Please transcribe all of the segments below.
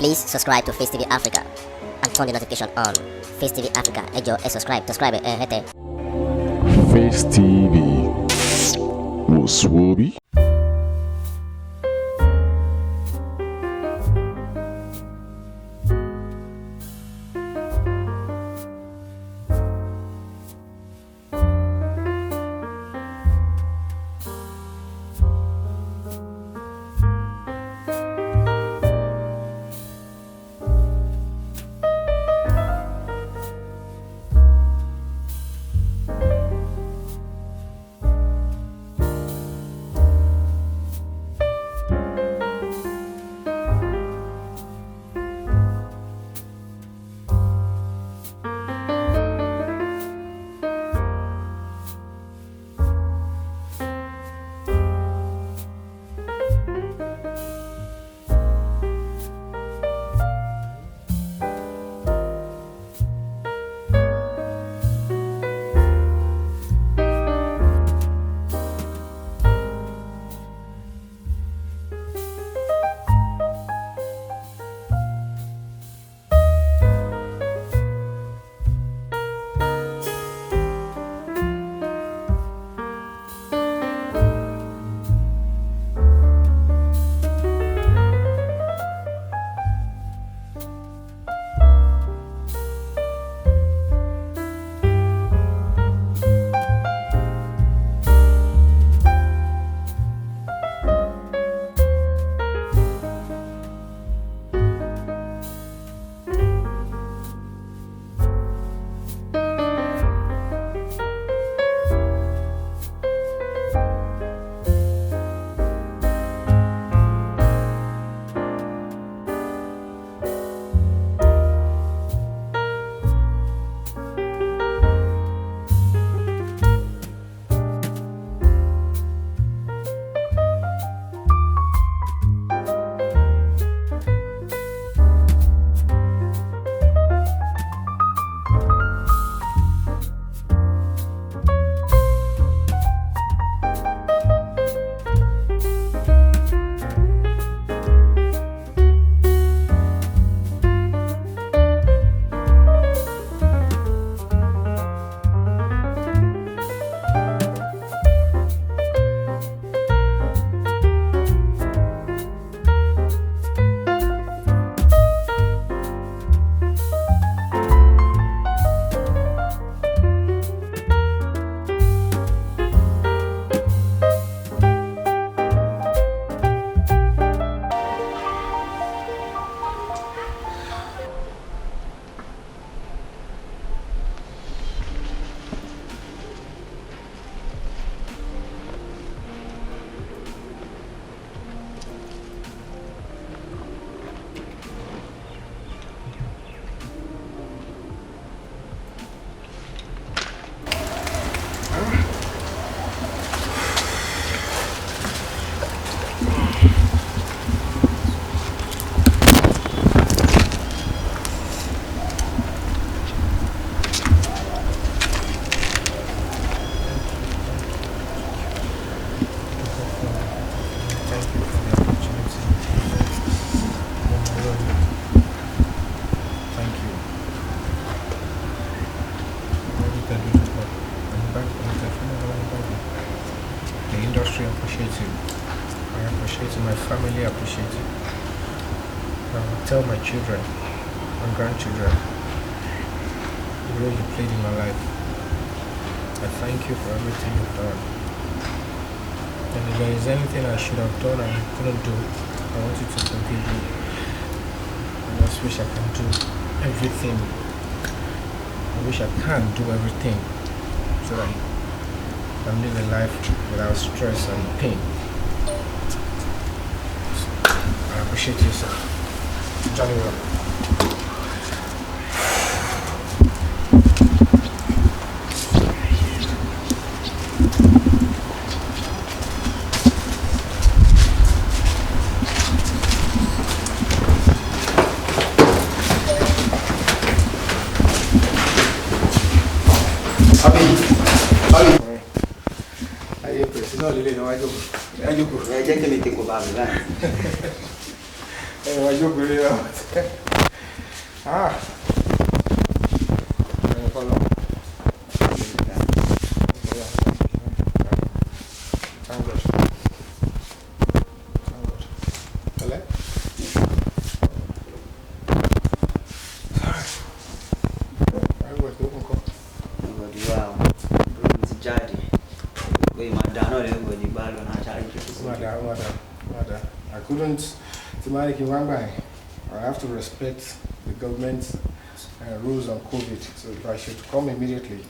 Please subscribe to Facetv Africa and turn the notification on. Facetv Africa, ẹ jọ̀ọ́, subscribe, hete. Face TV was Swoby. The industry appreciates it. I appreciate it. My family appreciates it. I will tell my children, my grandchildren, the role you played in my life. I thank you for everything you've done. And if there is anything I should have done and I couldn't do, I want you to forgive me. I just wish I can do everything. I wish I can do everything so that I can live a life without stress and pain. I appreciate you, sir. Johnny Rock. Anyway, you go there. Ah. Follow. Thank God. Hello? Wow. It's jadi. Wait, madam, everybody bad on our charity. Mother. I couldn't. I have to respect the government's rules on COVID. So if I should come immediately,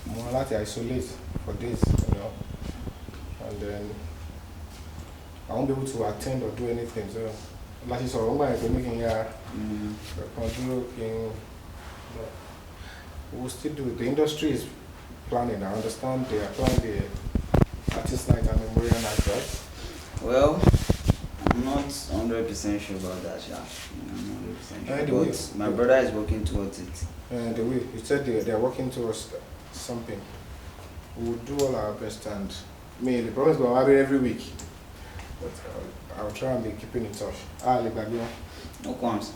more likely isolate for days, and then I won't be able to attend or do anything. So, like you saw, I'm making we'll still do it. The industry is planning. I understand they are planning the artist night and memorial night, right? Well, I'm not 100% sure about that, yeah. I'm 100% sure. But my brother is working towards it. And the way you said they are working towards something. We will do all our best, and the problem is going to happen every week. But I'll try and be keeping in touch. No qualms.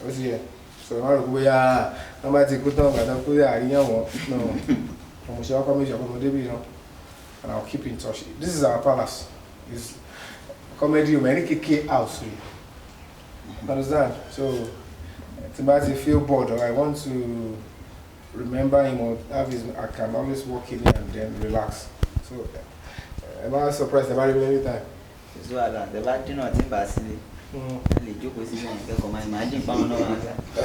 What's here? So we are nobody could talk about no. And I'll keep in touch. This is our palace. It's comedy many house. Understand? So somebody feel bored or I want to remember him or have his, I can always walk in and then relax. So am I surprised about it every time? It's well that the bad thing not in Basili. Imagine found out. I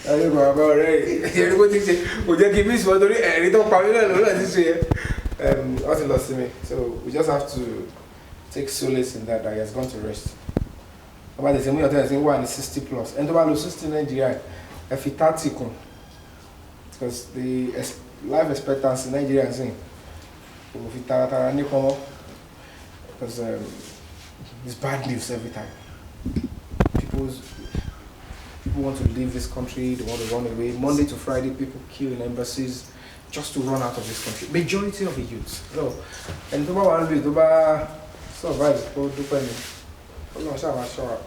don't know about it. We just give this one and it don't this year. Also lost me. So we just have to take solace in that he has gone to rest. About the same way I think 1 is 60 plus. And about 60 Nigeria, if it because the life expectancy in Nigeria is saying because it's bad news every time. People want to leave this country, they want to run away. Monday to Friday, people kill in embassies just to run out of this country. Majority of the youths. So, and to survive,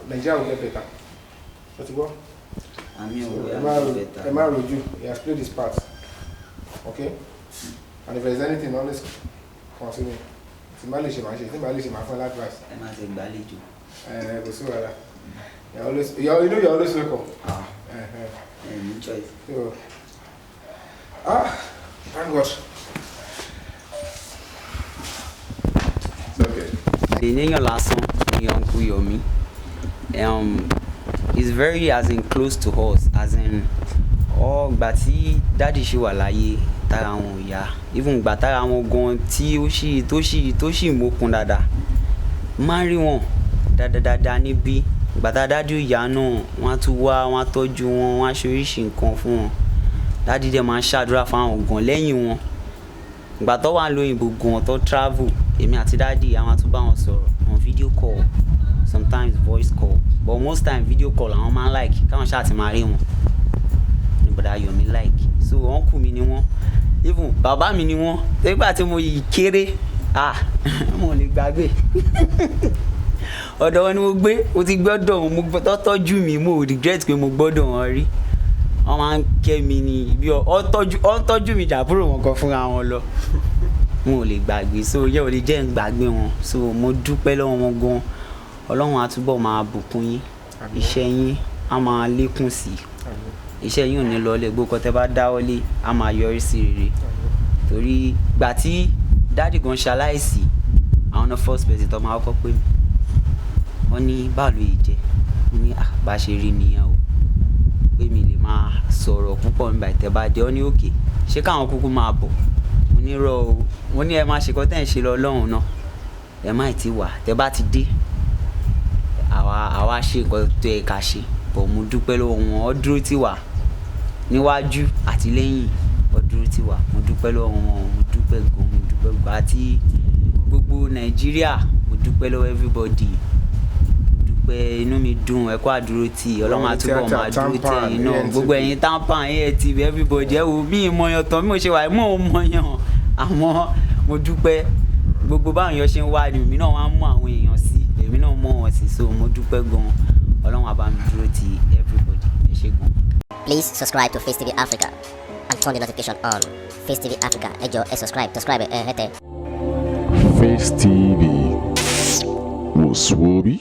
Nigeria will get better. But you go? I mean, he has played his part. Okay? And if there's anything, always consider me. It's my full advice. You're always welcome. No choice. So, thank God. It's okay. The name of last song, Uncle Yomi, is very as in close to us, as in but daddy ṣì wà láyé tara wọn ya even gba tara wọn gan tí ó ṣì mokun dáadáa máa rí wọn dáadáa níbí gbàtà daddy ìyá náà wọ́n tún wá wọ́n tọ́jú wọn wọ́n ṣe oríṣi nǹkan fún wọn daddy dẹ̀ máa ń ṣàdúrà fún àwọn gan lẹ́yìn wọn ìgbà tó wà lóyìnbó gan tó travel èmi àti daddy àwọn tún bá wọn sọ̀rọ̀ on video call sometimes voice call but most time video call àwọn máa ń like káwọn ṣáà ti máa rí wọn but Yomi like so uncle mi ni wọ́n even bàbá mi ni wọ́n nígbà tí mo yìí kéré mo lè gbàgbé ọ̀dọ̀ wọn ni mo gbé mo ti gbọ́dọ̀ wọn mo tọ́jú mi mo regret pé mo gbọ́dọ̀ wọn rí wọ́n máa ń kẹ́ mi ní bí ọ tọ́jú mi jàbúrò wọn kan fúnra wọn lọ mo lè gbàgbé so yẹ ò lè jẹ́ ń gbàgbé wọn so mo dúpẹ́ lọ́wọ́ wọn gan Ọlọ́run á túbọ̀ máa bùkún yín iṣẹ́ yín á máa lékún sí iṣẹ́ yín ò ní lọlẹ̀ gbogbo tẹ́ bá dáwọ́lé á máa yọrí sí rere torí gbà tí dáàdì gan ṣaláìsí àwọn náà first person tó máa kọ́kọ́ pè mí wọ́n ní báwo ló yẹ jẹ́ mo ní bá ṣe rí nìyẹn o pé mi lè máa sọ̀rọ̀ púpọ̀ nígbà tẹ́ bá dé ọ ní òkè ṣé káwọn kúkú máa bọ̀ mo ní rọ o mo ní ẹ máa ṣe kọ́ tẹ́ ń ṣe lọ lọ́hùn náà ẹ má ì tí wà tẹ́ bá ti dé àwa ṣe nǹkan tó yẹ ká ṣe bọ̀ mo dúpẹ́ lọ́wọ́ wọn ó dúró tì wá níwájú àti lẹ́yìn ó dúró tì wá mo dúpẹ́ lọ́wọ́ wọn mo dúpẹ́ gan àti gbogbo Nàìjíríà mo dúpẹ́ lọ́wọ́ everybody mo dúpẹ́ inú mi dùn ẹ kú àdúró tì Ọlọ́run á túbọ̀ máa dúró tì ẹ̀yin náà gbogbo ẹ̀yin tampan ATV everybody ẹ wò bí ìmọ̀yàn tán bí mo ṣe wà mọ́ ò mọ̀yàn àmọ́ mo dúpẹ́ gbogbo báwọn èèyàn ṣe ń wá ni èmi náà wá ń mú àwọn èèyàn sí èmi èmi náà mọ̀ wọ́n sí so mo dúpẹ́ gan ọlọ́run á bá mi dúró ti everybody ẹ ṣé gan. Please subscribe to Facetv Africa and turn the notification on. Facetv Africa, ẹ jọ̀ọ́ ẹ subscribe, hete. Face TV was Swoby.